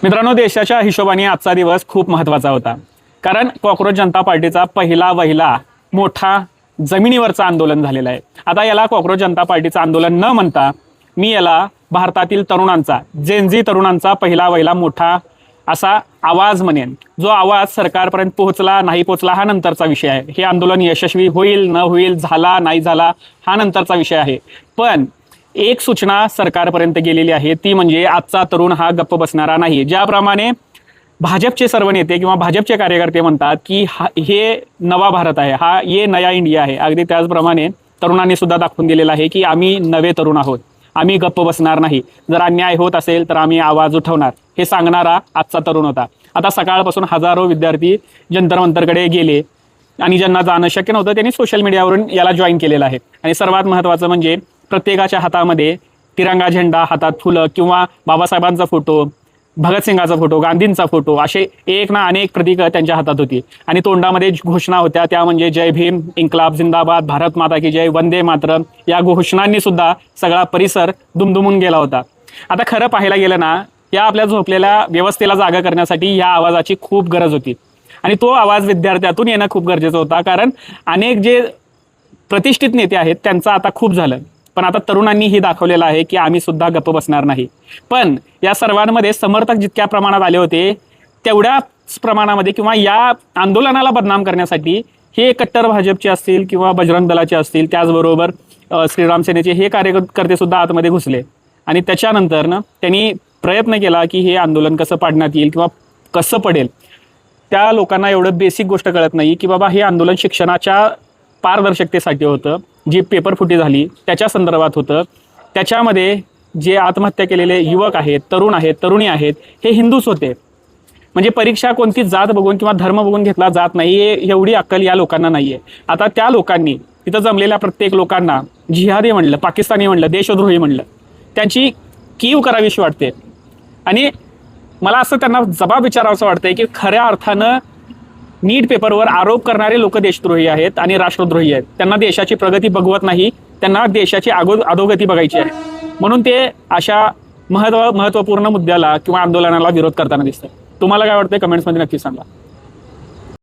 मित्रांनो, देशाच्या हिशोबाने आजचा दिवस खूप महत्त्वाचा होता. कारण कॉक्रोच जनता पार्टीचा पहिला मोठा जमिनीवरचं आंदोलन झालेलं आहे. आता याला कॉक्रोच जनता पार्टीचं आंदोलन न म्हणता मी याला भारतातील तरुणांचा, जेनझी तरुणांचा पहिला मोठा असा आवाज म्हणेन. जो आवाज सरकारपर्यंत पोहोचला नाही पोहोचला हा नंतरचा विषय आहे. हे आंदोलन यशस्वी होईल न होईल, झाला नाही झाला हा नंतरचा विषय आहे. पण एक सूचना सरकारपर्यंत गेलेली आहे, ती म्हणजे आजचा तरुण हा गप्प बसणारा नाही. ज्याप्रमाणे भाजपचे सर्व नेते किंवा भाजपचे कार्यकर्ते म्हणतात की हे नवा भारत आहे, हा ये नया इंडिया आहे, अगदी त्याचप्रमाणे तरुणांनी सुद्धा दाखवून दिलेलं आहे की आम्ही नवे तरुण आहोत, आम्ही गप्प बसणार नाही, जर अन्याय होत असेल तर आम्ही आवाज उठवणार, हे सांगणारा आजचा तरुण होता. आता सकाळपासून हजारो विद्यार्थी जंतर मंतरकडे गेले आणि ज्यांना जाणं शक्य नव्हतं त्यांनी सोशल मीडियावरून याला जॉईन केलेलं आहे. आणि सर्वात महत्त्वाचं म्हणजे प्रत्येकाच्या हातामध्ये तिरंगा झेंडा, हातात फुलं किंवा बाबासाहेबांचा फोटो, भगतसिंगाचा फोटो, गांधींचा फोटो, असे एक ना अनेक प्रतीकं त्यांच्या हातात होती. आणि तोंडामध्ये घोषणा होत्या, त्या म्हणजे जय भीम, इन्कलाब जिंदाबाद, भारत माता की जय, वंदे मातरम. या घोषणांनी सुद्धा सगळा परिसर दुमदुमून गेला होता. आता खरं पाहायला गेलं ना, या आपल्या झोपलेल्या व्यवस्थेला जागा करण्यासाठी या आवाजाची खूप गरज होती. आणि तो आवाज विद्यार्थ्यातून येणं खूप गरजेचं होता. कारण अनेक जे प्रतिष्ठित नेते आहेत त्यांचं आता खूप झालं, पण आता तरुणांनी ही दाखवलेलं आहे की आम्ही सुद्धा गप्प बसणार नाही. पण या सर्वांमध्ये समर्थक जितक्या प्रमाणात आले होते तेवढ्याच प्रमाणामध्ये किंवा या आंदोलनाला बदनाम करण्यासाठी हे कट्टर भाजपचे असतील किंवा बजरंग दलाचे असतील, त्याचबरोबर श्रीराम सेनेचे हे कार्यकर्ते सुद्धा आतमध्ये घुसले. आणि त्याच्यानंतर ना त्यांनी प्रयत्न केला की हे आंदोलन कसं पाडण्यात येईल किंवा कसं पडेल. त्या लोकांना एवढं बेसिक गोष्ट कळत नाही की बाबा हे आंदोलन शिक्षणाच्या पारदर्शकतेसाठी होतं, जी पेपरफुटी झाली त्याच्या संदर्भात होतं. त्याच्यामध्ये जे आत्महत्या केलेले युवक आहेत, तरुण आहेत, तरुणी आहेत, हे हिंदूच होते. म्हणजे परीक्षा कोणती जात बघून किंवा धर्म बघून घेतला जात नाही, एवढी अक्कल या लोकांना नाही आहे. आता त्या लोकांनी तिथं जमलेल्या प्रत्येक लोकांना जिहादी म्हणलं, पाकिस्तानी म्हणलं, देशद्रोही म्हणलं, त्यांची कीव करावीशी वाटते. आणि मला असं त्यांना जबाब विचारावंसं वाटतंय की खऱ्या अर्थानं नीट पेपरवर आरोप करणारे लोक देशद्रोही आहेत आणि राष्ट्रद्रोही आहेत. त्यांना देशाची प्रगती बघवत नाही, त्यांना देशाची अधोगती बघायची आहे. म्हणून ते अशा महत्त्वपूर्ण मुद्द्याला किंवा आंदोलनाला विरोध करताना दिसतात. तुम्हाला काय वाटतंय कमेंट्समध्ये नक्की सांगा.